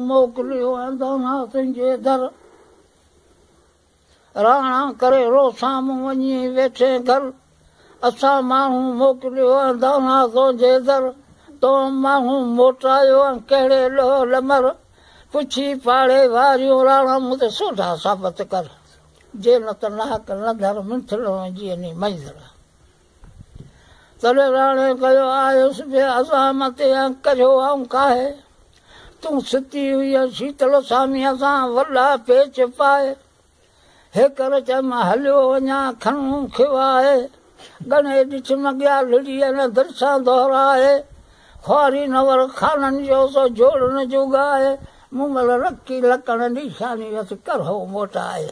मोकिलियो दाना तुंहिंजे दर राणा करे रो साम्हूं वञी वेठे घर असां माण्हू मोकिलियो दाना तुंहिंजे दर तो माण्हू मोटायो कहिड़े ॾोह लमर पुछी पाड़े वारियूं राणा मूं ते सोढा साबित कर जे न त नाक न धर मिंथड़ो जीअं नी मंझर तॾहिं राणे कयो आयुसि बि असां ते करियो ऐं काहे तूं सुती हुई शीतल सामीअ सां वॾा पेच पाए हे कर चयमां हलियो वञा खणूं खिवाए गणे ॾिठ मॻिया लड़ीअ न दर्शां दोहराए ख्वारी नवर खाननि जो सो जोड़न जुगाए मूं महिल रखी लकण निशानी अस करहो मोटाए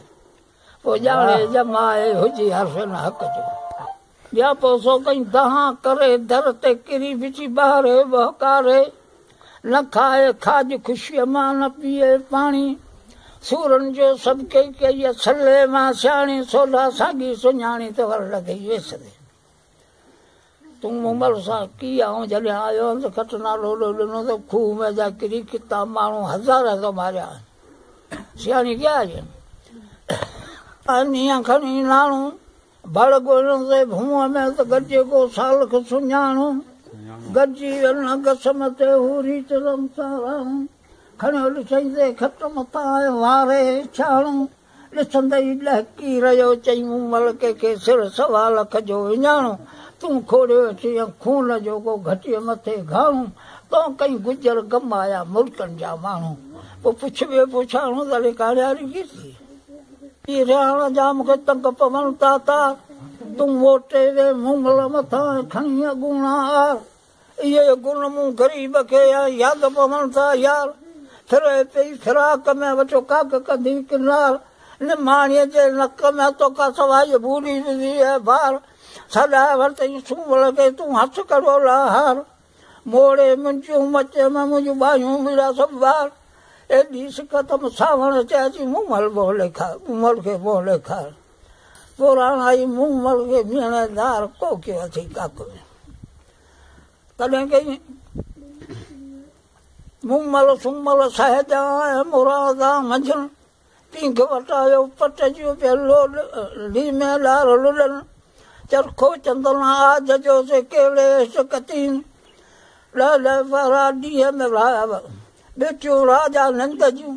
पोइ ॼाणे जमाए हुजी हर्फ़न हक़ जो या पोइ सो कई दहा करे दर ते किरी बिची ॿारे बहकारे न खाए खाज ख़ुशीअ मां न पीए पाणी सूरनि जो सभु कई कई छले मां सियाणी सोढा साॻी सुञाणी त वर लॻई वेसरे तूं मुमल सां की आऊं जॾहिं आयो त खट नालो ॾिनो त खूह में जा किरी किता माण्हू हज़ार थो मारिया सियाणी क्या नीअं खणी नाणू भड़ ॻोल्हण ते भूअ में त गॾिजे को साल खे सुञाणू गॾिजी वञ गसम ते हू रीत रमसाराणू खणियो ॾिसई ते खट मथां वारे छाणू ॾिसंदई ॾहकी रहियो चई मूमल कंहिंखे सिर सवा लख जो विञाणो तूं खोड़ियो अची खून जो को घटीअ मथे घाणू तो कई गुजर गमाया मुल्कनि जा माण्हू पोइ पुछबे पुछाणो तॾहिं काड़ियारी की थी रिहाण जा मूंखे तंग पवनि था तूं मोटे वे मूमल मथां खणी अगूणा आर इहे गुण मूं ग़रीब खे यादि पवनि था यार फिरे पई फिराक में वठो काक कंदी किनार निमाणीअ जे नक में तोखा सवाइ भूरी विधी आहे भार सॾाए वरितई सूमल खे तूं हथ कढो लाहार मोड़े मुंहिंजियूं मचे में मुंहिंजूं बाहियूं मिलिया सभु ॿार एॾी सिकतम सावण चइजी मूमल बोले खार मूमल खे बोले खार पोइ राणाई मूमल खे मीणेदार को कयो अथई काक में तॾहिं कई मूमल सूमल सहजा ऐं मुरादा मंझंदि पींघ वटायो पट जो पियो लोड लीमे लार लुलनि चरखो चंदन आज जो से केले कतीन ॾह वारा ॾींहं में बेटियूं राजा नंद जूं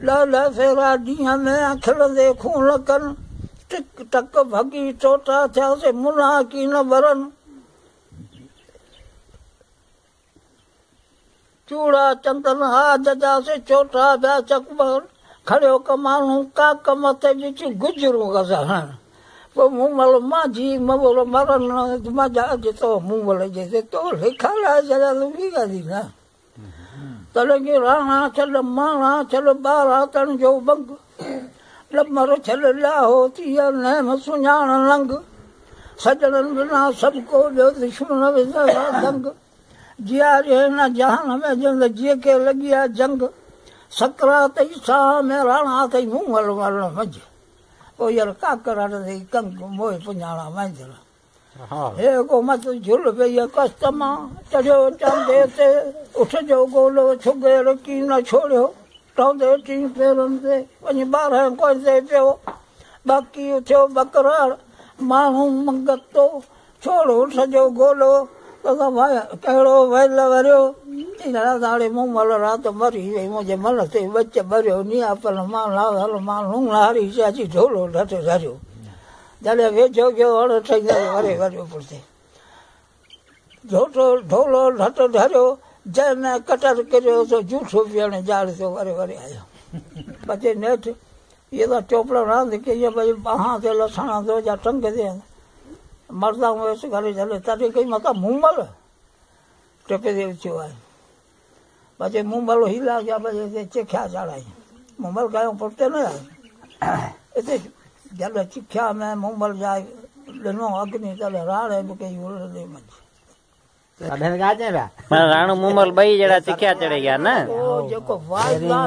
ॾह फेरा ॾींहं में खिलंदे खून कनि टिक टक भॻी चोटा थियासीं मुना की न वरनि चूड़ा चंदन आज जा से चोटा पिया चकबर खड़ियो कमाणू काक मथे बिच गुजरूं गज़ाहण पोइ मूमल माझी मवल मरन मजा अॼु तो मूमल जे तो लिखालाए छॾिया तूं की ॻाल्हि न तॾहिं की राणा छल माणा छल ॿारहं तण जो बंग लमर छल लाहो तीअ नेम सुञाण लंग सजणनि बिना सभु को ॿियो दुश्मन विझंदा दंग जियारे न जहान में जंग जीअ खे लॻी आहे जंग सकरात ई साह में राणा अथई मूमल मरण मझ पोइ यार काकर अथई कंग मोए पुञाणा मंझर हे को मत झुल पई कस्त मां चढ़ियो चांदे ते उठजो गोलो छुगेर की न छोड़ियो टहंदे टी पेरनि ते वञी 12 कोसे पियो बाक़ी उथियो बकरार माण्हू मंगतो छोड़ो उठजो गोलो कहिड़ो वेल वरियो दाड़े मूमल राति मरी वई मुंहिंजे मन ते बच भरियो नियापल मां लाल मां लूणारी चाची ढोलो ढट धरियो जॾहिं वेझो कयो अण ठही वरे वरियो पुठिते ढोलो ढट धरियो जंहिंमें कटर किरियो सो जूठो पीअण जाड़ियो वरे वरे आयो बचे नेठि इहे त चोपड़ रांदि कई भई ॿाहां ते लसण थो या टंग ते मर्दा वेस करे छॾे तॾहिं कई मथां मूमल टिपे ते उथियो आहे बचे मूमल हीला कया भई हिते चिखिया चाढ़ाई मूमल कयूं पुठिते न आहे हिते जॾहिं चिखिया में मूमल जा ॾिनो अग्नि तॾहिं राणे बि कई राणो मूमल ॿई जहिड़ा चिखिया चढ़े गया न जेको वाइदा